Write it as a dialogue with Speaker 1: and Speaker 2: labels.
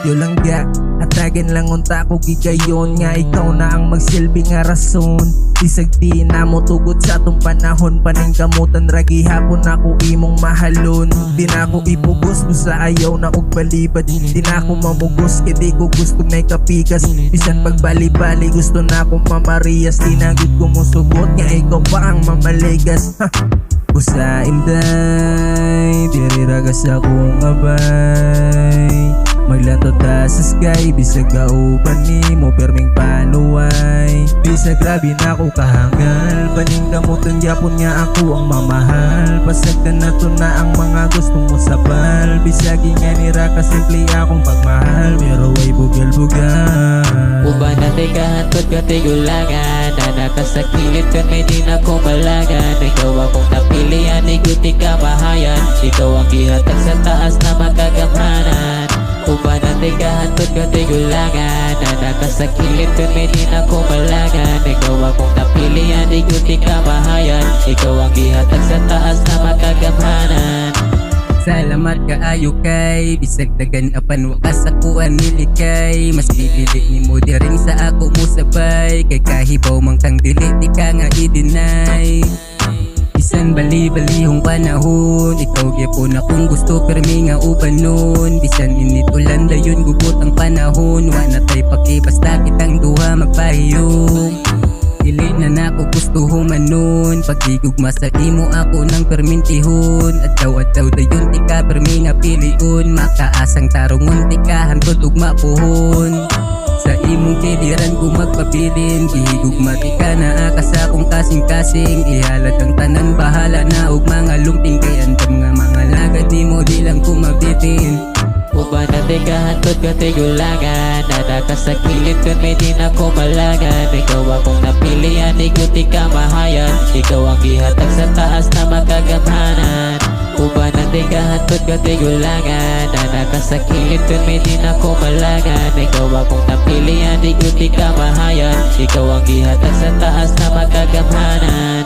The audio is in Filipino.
Speaker 1: Yo lang ga, hatagan lang unta ko gigayon nga ikaw na ang magsilbi nga rason. Bisag di na mo tugot sa atong panahon, paning kamutan ragi hapon ako imong mahalon. Di na ako ipugos sa ayaw na og balibad, di na ako mamugos kay di ko gusto may kapikas. Bisan pagbali-bali gusto na akong mamariyas, di na gud ko musugot nga ikaw pa ang mamaligas. Usa inday, diri ragas akong abay. Maglanto ta sa sky, bisag kauban ni mo perming panuway. Bisag grabe na ako kahangal, paning kamutan yapon nga ako ang mamahal. Pasagdan na to na ang mga gusto mo sapal. Bisagi nga nira kasimple akong pagmahal, pero ay bugal-bugal.
Speaker 2: Uban natin kahantod ka tigulangan, na nakasakilid ka may di na kumalagan. Ikaw akong napilian, iguti ka mahayan, ikaw ang gihatag sa taas na magagamhanan. Uban natin kahantod ka tigulangan, na nakasakilid ka may di na kumalagan. Ikaw akong napilian, iguti ka mahayan, ikaw ang gihatag sa taas na magagamhanan.
Speaker 3: Salamat kaayo kay bisag dagan apan wakas ako anilikay. Mas pipili ni mo diring sa ako mo sabay, kay kahibaw mang kang dili di ka nga i-deny. Bisan bali-balihong panahon, ikaw gyapon akong gusto permi nga uban nun. Bisan init ulan dayon gubot ang panahon, wa na tay paki basta kitang duha magpahiyong. Dili na nako gusto humanon, pagigugma sa imo ako ng permintihon. Adlaw-adlaw dayon ti ka permi nga piliun, makaasang tarungon ti ka hantod ug mapuhon. Sa imong kiliran ko magpabilin, gihigugma ti ka naa ka sa akong kasing-kasing. Ihalad ang tanan bahala na og mga lumping, kay andam nga mga lagad nimo di lang ko mabitin.
Speaker 2: Uban natin kahantod ka tigulangan, na nakasakilid ka may di na kumalagan. Ikaw akong napilian, iguti ka mahayan, ikaw ang gihatag sa taas na magagamhanan. Uban natin kahantod ka tigulangan, na nakasakilid ka may di na kumalagan. Ikaw akong napilian, iguti ka mahayan, ikaw ang gihatag sa taas na magagamhanan.